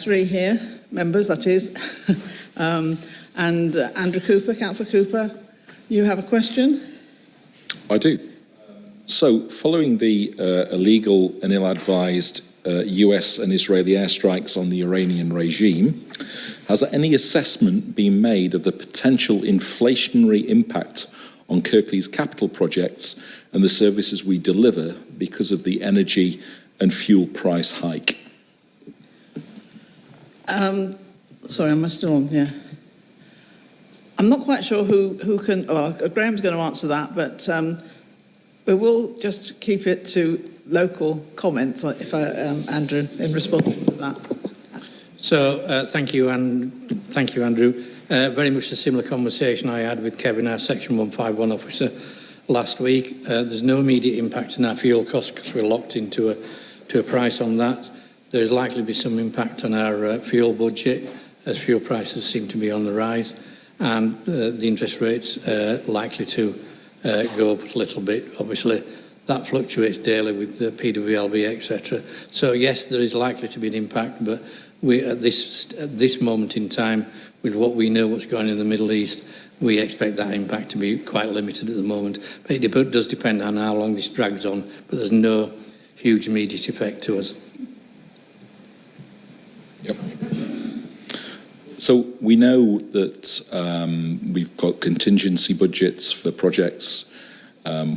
Three here, members, that is. And Andrew Cooper, Councillor Cooper, you have a question? I do. So, following the illegal and ill-advised US and Israeli airstrikes on the Iranian regime, has any assessment been made of the potential inflationary impact on Kirklees capital projects and the services we deliver because of the energy and fuel price hike? Sorry, am I still on? Yeah. I'm not quite sure who can. Well, Graham's going to answer that, but we will just keep it to local comments, Andrew, in response to that. So, thank you, Andrew. Very much a similar conversation I had with Kevin, our Section 151 officer, last week. There's no immediate impact on our fuel costs because we're locked into a price on that. There's likely to be some impact on our fuel budget as fuel prices seem to be on the rise, and the interest rates are likely to go up a little bit. Obviously, that fluctuates daily with the PWLB, etc. So yes, there is likely to be an impact, but we at this moment in time, with what we know what's going on in the Middle East, we expect that impact to be quite limited at the moment. But it does depend on how long this drags on, but there's no huge immediate effect to us. Yep. So we know that we've got contingency budgets for projects.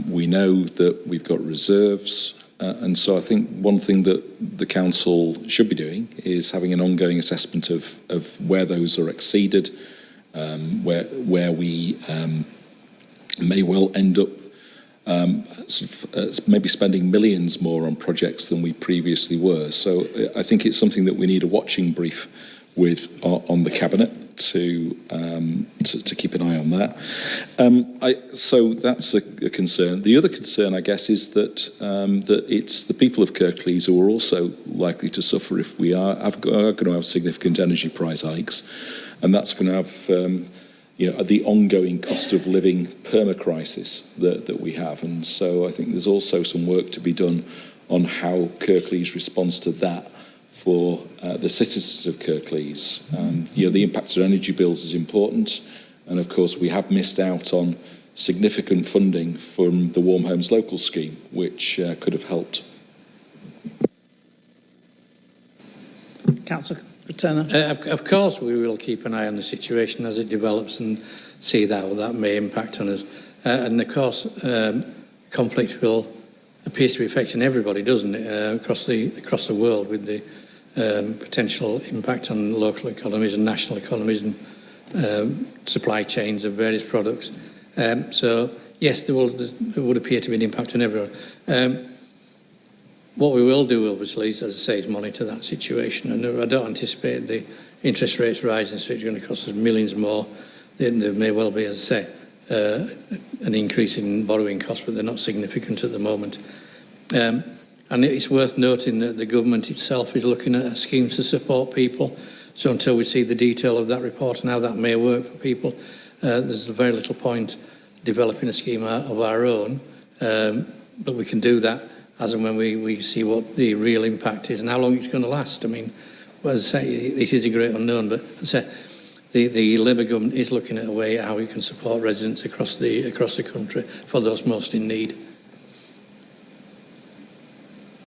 We know that we've got reserves. And so I think one thing that the council should be doing is having an ongoing assessment of where those are exceeded, where we may well end up maybe spending millions more on projects than we previously were. So I think it's something that we need a watching brief with on the cabinet to keep an eye on that. So that's a concern. The other concern, I guess, is that that it's the people of Kirklees who are also likely to suffer if we are going to have significant energy price hikes, and that's going to have the ongoing cost of living perma-crisis that we have. And so I think there's also some work to be done on how Kirklees responds to that for the citizens of Kirklees. The impact on energy bills is important, and of course we have missed out on significant funding from the Warm Homes Local Scheme, which could have helped. Councillor Turner. Of course we will keep an eye on the situation as it develops and see how that may impact on us. And of course conflict appears to be affecting everybody, doesn't it, across the world, with the potential impact on local economies and national economies and supply chains of various products. So yes, there would appear to be an impact on everyone. What we will do, obviously, is, as I say, is monitor that situation. And I don't anticipate the interest rates rising, so it's going to cost us millions more. There may well be, as I say, an increase in borrowing costs, but they're not significant at the moment. And it's worth noting that the government itself is looking at schemes to support people. So until we see the detail of that report and how that may work for people, there's very little point developing a scheme of our own. But we can do that as and when we see what the real impact is and how long it's going to last. I mean, as I say, it is a great unknown, but as I say, the Labour government is looking at a way how we can support residents across the country for those most in need.